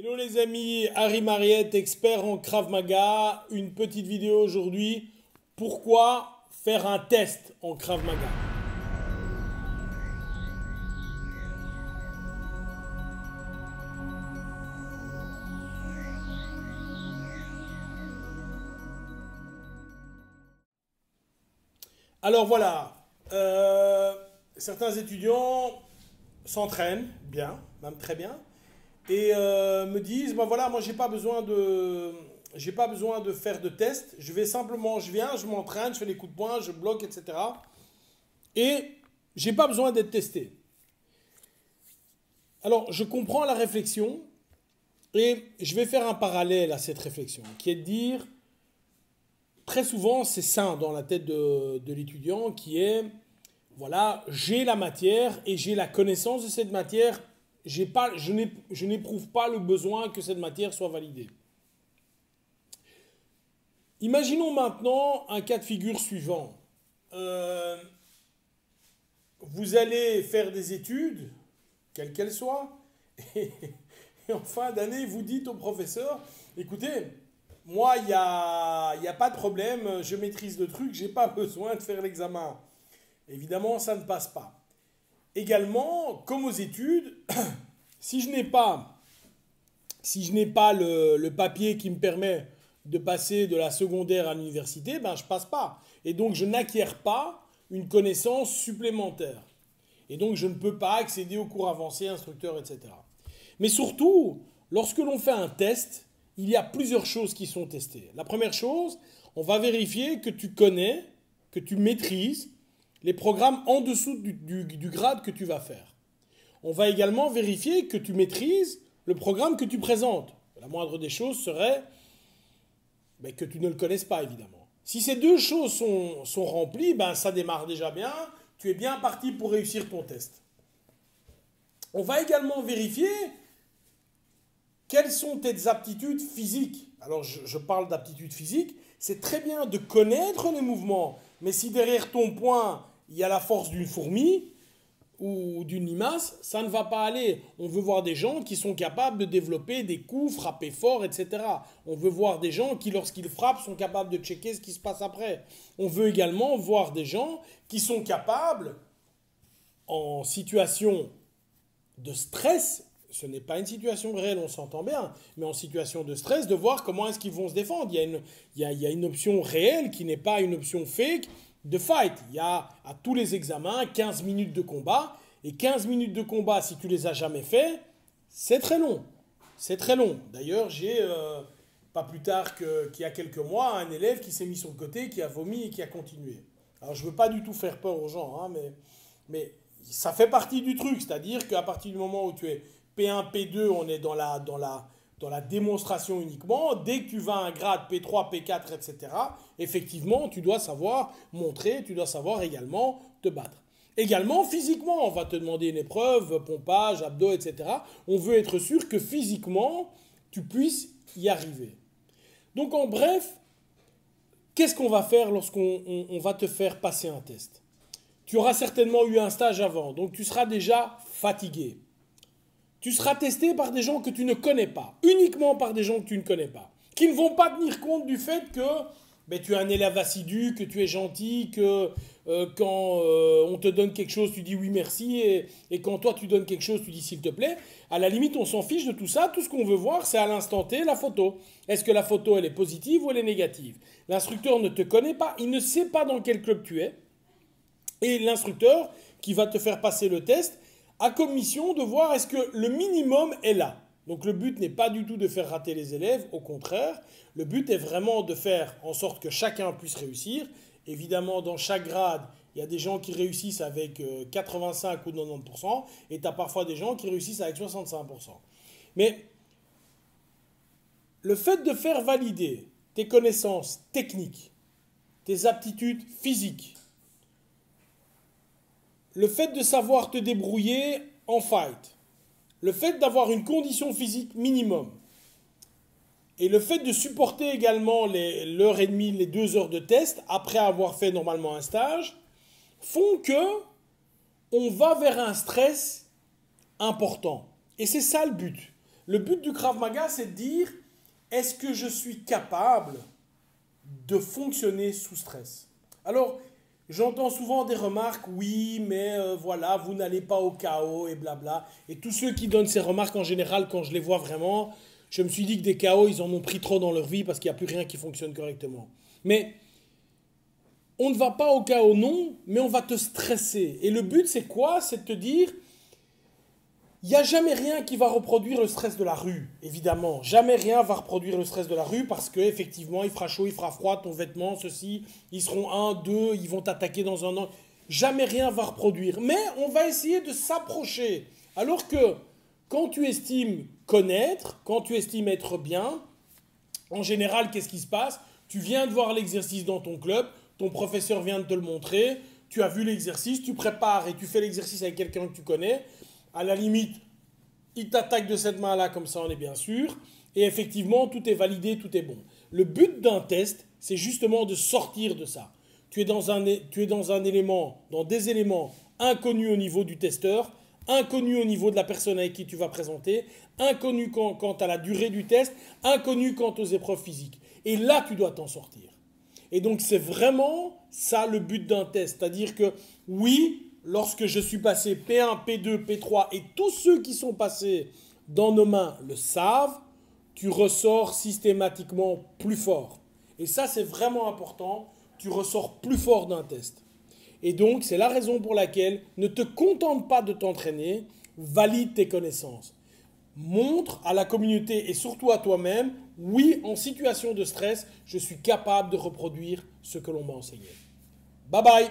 Hello les amis, Harry Mariette, expert en Krav Maga. Une petite vidéo aujourd'hui. Pourquoi faire un test en Krav Maga? Alors voilà, certains étudiants s'entraînent bien, même très bien, et me disent, ben voilà, moi j'ai pas besoin de faire de test, je vais simplement, je viens, je m'entraîne, je fais les coups de poing, je bloque, etc. Et j'ai pas besoin d'être testé. Alors je comprends la réflexion et je vais faire un parallèle à cette réflexion, qui est de dire, très souvent c'est sain dans la tête de l'étudiant, qui est, voilà, j'ai la matière et j'ai la connaissance de cette matière. Je n'éprouve pas le besoin que cette matière soit validée. Imaginons maintenant un cas de figure suivant. Vous allez faire des études, quelles qu'elles soient, et en fin d'année, vous dites au professeur, écoutez, moi, il n'y a pas de problème, je maîtrise le truc, je n'ai pas besoin de faire l'examen. Évidemment, ça ne passe pas. Également, comme aux études, si je n'ai pas le papier qui me permet de passer de la secondaire à l'université, ben je ne passe pas. Et donc, je n'acquiers pas une connaissance supplémentaire. Et donc, je ne peux pas accéder aux cours avancés, instructeurs, etc. Mais surtout, lorsque l'on fait un test, il y a plusieurs choses qui sont testées. La première chose, on va vérifier que tu connais, que tu maîtrises les programmes en dessous du grade que tu vas faire. On va également vérifier que tu maîtrises le programme que tu présentes. La moindre des choses serait que tu ne le connaisses pas, évidemment. Si ces deux choses sont remplies, ben, ça démarre déjà bien. Tu es bien parti pour réussir ton test. On va également vérifier quelles sont tes aptitudes physiques. Alors, je parle d'aptitudes physiques. C'est très bien de connaître les mouvements, mais si derrière ton poing, il y a la force d'une fourmi ou d'une limace, ça ne va pas aller. On veut voir des gens qui sont capables de développer des coups, frapper fort, etc. On veut voir des gens qui, lorsqu'ils frappent, sont capables de checker ce qui se passe après. On veut également voir des gens qui sont capables, en situation de stress, ce n'est pas une situation réelle, on s'entend bien, mais en situation de stress, de voir comment est-ce qu'ils vont se défendre. Il y a une option réelle qui n'est pas une option fake de fight. Il y a à tous les examens 15 minutes de combat, et 15 minutes de combat, si tu les as jamais fait, c'est très long. C'est très long. D'ailleurs, j'ai, pas plus tard qu'il y a quelques mois, un élève qui s'est mis sur le côté, qui a vomi et qui a continué. Alors, je ne veux pas du tout faire peur aux gens, hein, mais ça fait partie du truc. C'est-à-dire qu'à partir du moment où tu es P1, P2, on est dans la démonstration uniquement. Dès que tu vas à un grade P3, P4, etc., effectivement, tu dois savoir montrer, tu dois savoir également te battre. Également, physiquement, on va te demander une épreuve, pompage, abdos, etc. On veut être sûr que physiquement, tu puisses y arriver. Donc, en bref, qu'est-ce qu'on va faire lorsqu'on va te faire passer un test? Tu auras certainement eu un stage avant, donc tu seras déjà fatigué. Tu seras testé par des gens que tu ne connais pas, uniquement par des gens que tu ne connais pas, qui ne vont pas tenir compte du fait que tu es un élève assidu, que tu es gentil, que quand on te donne quelque chose, tu dis oui merci, et quand toi tu donnes quelque chose, tu dis s'il te plaît. À la limite, on s'en fiche de tout ça. Tout ce qu'on veut voir, c'est à l'instant T la photo. Est-ce que la photo, elle est positive ou elle est négative? L'instructeur ne te connaît pas, il ne sait pas dans quel club tu es. Et l'instructeur qui va te faire passer le test a comme mission de voir est-ce que le minimum est là. Donc le but n'est pas du tout de faire rater les élèves, au contraire. Le but est vraiment de faire en sorte que chacun puisse réussir. Évidemment, dans chaque grade, il y a des gens qui réussissent avec 85 ou 90%, et tu as parfois des gens qui réussissent avec 65%. Mais le fait de faire valider tes connaissances techniques, tes aptitudes physiques, le fait de savoir te débrouiller en fight, le fait d'avoir une condition physique minimum, et le fait de supporter également l'heure et demie, les 2 heures de test, après avoir fait normalement un stage, font que on va vers un stress important. Et c'est ça le but. Le but du Krav Maga, c'est de dire, est-ce que je suis capable de fonctionner sous stress? Alors, j'entends souvent des remarques, oui, mais voilà, vous n'allez pas au chaos et blabla. Et tous ceux qui donnent ces remarques, en général, quand je les vois vraiment, je me suis dit que des chaos, ils en ont pris trop dans leur vie parce qu'il n'y a plus rien qui fonctionne correctement. Mais on ne va pas au chaos, non, mais on va te stresser. Et le but, c'est quoi? C'est de te dire, il n'y a jamais rien qui va reproduire le stress de la rue, évidemment. Jamais rien va reproduire le stress de la rue parce qu'effectivement, il fera chaud, il fera froid, ton vêtement, ceci, ils seront un, deux, ils vont t'attaquer dans un an. Jamais rien va reproduire. Mais on va essayer de s'approcher. Alors que quand tu estimes connaître, quand tu estimes être bien, en général, qu'est-ce qui se passe? Tu viens de voir l'exercice dans ton club, ton professeur vient de te le montrer, tu as vu l'exercice, tu prépares et tu fais l'exercice avec quelqu'un que tu connais. À la limite, il t'attaque de cette main-là, comme ça on est bien sûr. Et effectivement, tout est validé, tout est bon. Le but d'un test, c'est justement de sortir de ça. Tu es dans un élément, dans des éléments inconnus au niveau du testeur, inconnus au niveau de la personne avec qui tu vas présenter, inconnus quant à la durée du test, inconnus quant aux épreuves physiques. Et là, tu dois t'en sortir. Et donc, c'est vraiment ça le but d'un test. C'est-à-dire que, oui, lorsque je suis passé P1, P2, P3 et tous ceux qui sont passés dans nos mains le savent, tu ressors systématiquement plus fort. Et ça, c'est vraiment important. Tu ressors plus fort d'un test. Et donc, c'est la raison pour laquelle ne te contente pas de t'entraîner, valide tes connaissances. Montre à la communauté et surtout à toi-même, oui, en situation de stress, je suis capable de reproduire ce que l'on m'a enseigné. Bye bye!